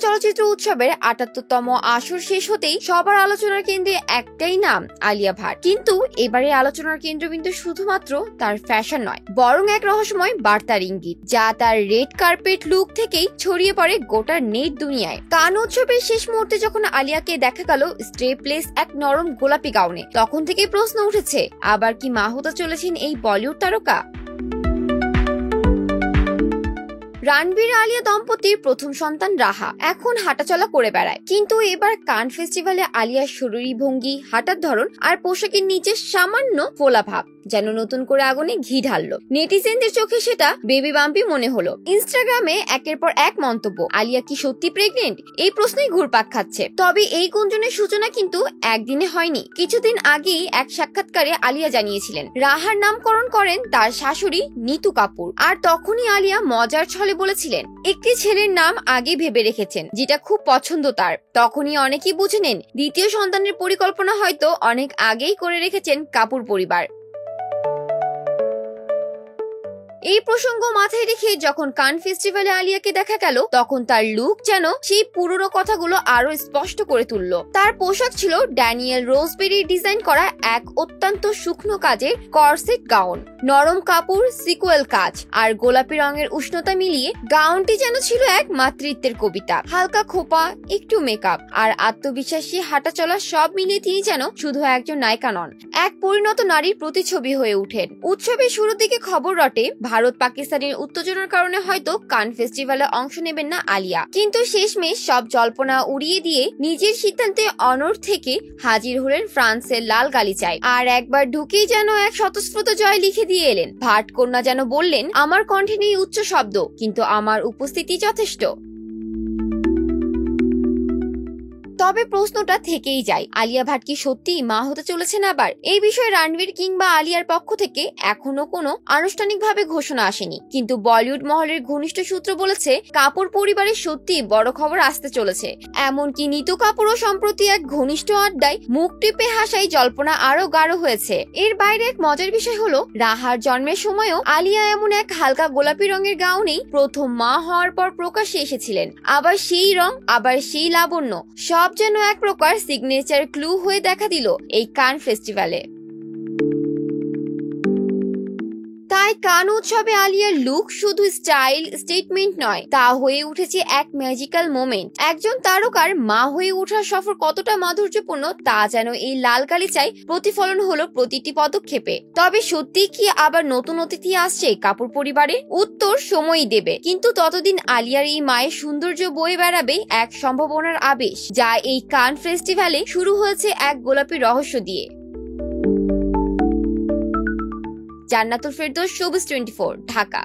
চলচ্চিত্র উৎসবের ৭৮তম আসর শেষ হতেই সবার আলোচনার কেন্দ্রে একটাই নাম, আলিয়া ভাট। কিন্তু এবারে আলোচনার কেন্দ্রবিন্দু শুধুমাত্র তার ফ্যাশন নয়, বরং এক রহস্যময় বার্তার ইঙ্গিত, যা তার রেড কার্পেট লুক থেকেই ছড়িয়ে পড়ে গোটা নেট দুনিয়ায়। কান উৎসবের শেষ মুহূর্তে যখন আলিয়াকে দেখা গেল স্টেপলেস এক নরম গোলাপি গাউনে, তখন থেকেই প্রশ্ন উঠেছে, আবার কি মা হতে চলেছেন এই বলিউড তারকা? রণবীর আলিয়া দম্পতির প্রথম সন্তান রাহা এখন হাঁটাচলা করে বেড়ায়, কিন্তু এবার কান ফেস্টিভ্যালে আলিয়ার শরীরী ভঙ্গি, হাঁটার ধরন আর পোশাকের নিচে সামান্য ফোলা ভাব যেন নতুন করে আগুনে ঘি ঢাললো। নেটিজেনদের চোখে সেটা বেবি বাম্পি মনে হলো। ইনস্টাগ্রামে একের পর এক মন্তব্য, আলিয়া কি সত্যি প্রেগনেন্ট, এই প্রশ্নেই ঘুরপাক খাচ্ছে। তবে এই গুঞ্জনের সূচনা কিন্তু একদিনে হয়নি। কিছুদিন আগেই এক সাক্ষাৎকারে আলিয়া জানিয়েছিলেন রাহার নামকরণ করেন তার শাশুড়ি নিতু কাপুর, আর তখনই আলিয়া মজার ছলে বলেছিলেন একটি ছেলের নাম আগে ভেবে রেখেছেন, যেটা খুব পছন্দ তার। তখনই অনেকেই বুঝে নেন দ্বিতীয় সন্তানের পরিকল্পনা হয়তো অনেক আগেই করে রেখেছেন কাপুর পরিবার। এই প্রসঙ্গ মাথায় রেখে যখন কান ফেস্টিভ্যালে আলিয়াকে দেখা গেল, তখন তার লুক যেন সেই পুরনো কথাগুলো আরো স্পষ্ট করে তুলল। তার পোশাক ছিল ড্যানিয়েল রোজবেরির ডিজাইন করা এক অত্যন্ত শুকনো কাজের কর্সেট গাউন। নরম কাপড়, সিকুয়েল কাজ আর গোলাপি রঙের উষ্ণতা মিলিয়ে গাউনটি যেন ছিল এক মাতৃত্বের কবিতা। হালকা খোপা, একটু মেকআপ আর আত্মবিশ্বাসী হাঁটা চলা সব মিলিয়ে তিনি যেন শুধু একজন নায়িকা নন, এক পরিণত নারীর প্রতিছবি হয়ে উঠেন। উৎসবের শুরুর দিকে খবর রটে ভারত পাকিস্তানের উত্তেজনার কারণে হয়তো কান ফেস্টিভ্যালে অংশ নেবেন না আলিয়া, কিন্তু শেষমেশ সব জল্পনা উড়িয়ে দিয়ে নিজের সিদ্ধান্তে অনড় থেকে হাজির হলেন ফ্রান্সের লাল গালিচায়। আর একবার ঢুকেই যেন এক স্বতঃস্ফূর্ত জয় লিখে দিয়ে এলেন। ভাট কন্যা যেন বললেন, আমার কণ্ঠে নেই উচ্চ শব্দ, কিন্তু আমার উপস্থিতি যথেষ্ট। তবে প্রশ্নটা থেকেই যায়, আলিয়া ভাট কি সত্যি মা হতে চলেছেন আবার? এই বিষয়ে রণবীর কিংবা আলিয়ার পক্ষ থেকে এখনো কোনো আনুষ্ঠানিকভাবে ঘোষণা আসেনি, কিন্তু বলিউড মহলের ঘনিষ্ঠ সূত্র বলেছে কাপুর পরিবারের সত্যি বড় খবর আসতে চলেছে। এমনকি নিতু কাপুরও সম্প্রতি এক ঘনিষ্ঠ আড্ডায় মুখ টিপে হাসাই জল্পনা আরো গাঢ় হয়েছে। এর বাইরে এক মজার বিষয় হলো, রাহার জন্মের সময়ও আলিয়া এমন এক হালকা গোলাপি রঙের গাউনেই প্রথম মা হওয়ার পর প্রকাশ্যে এসেছিলেন। আবার সেই রং, আবার সেই লাবণ্য, সব যেন এক প্রকার সিগনেচার ক্লু হয়ে দেখা দিল এই কান ফেস্টিভ্যালে। তাই কান উৎসবে আলিয়ার লুক শুধু স্টাইল স্টেটমেন্ট নয়, তা হয়ে উঠেছে এক ম্যাজিক্যাল মোমেন্ট। একজন তারকার মা হয়ে ওঠার সফর কতটা মাধুর্যপূর্ণ তা যেন এই লাল গালিচায় প্রতিফলন হলো প্রতিটি পদক্ষেপে। তবে সত্যি কি আবার নতুন অতিথি আসছে কাপুর পরিবারে? উত্তর সময়ই দেবে, কিন্তু ততদিন আলিয়ার এই মায়ের সৌন্দর্য বয়ে বেড়াবে এক সম্ভাবনার আবেশ, যা এই কান ফেস্টিভ্যালে শুরু হয়েছে এক গোলাপি রহস্য দিয়ে। জান্নাতুল ফেরদৌস, শোবিজ 24, ঢাকা।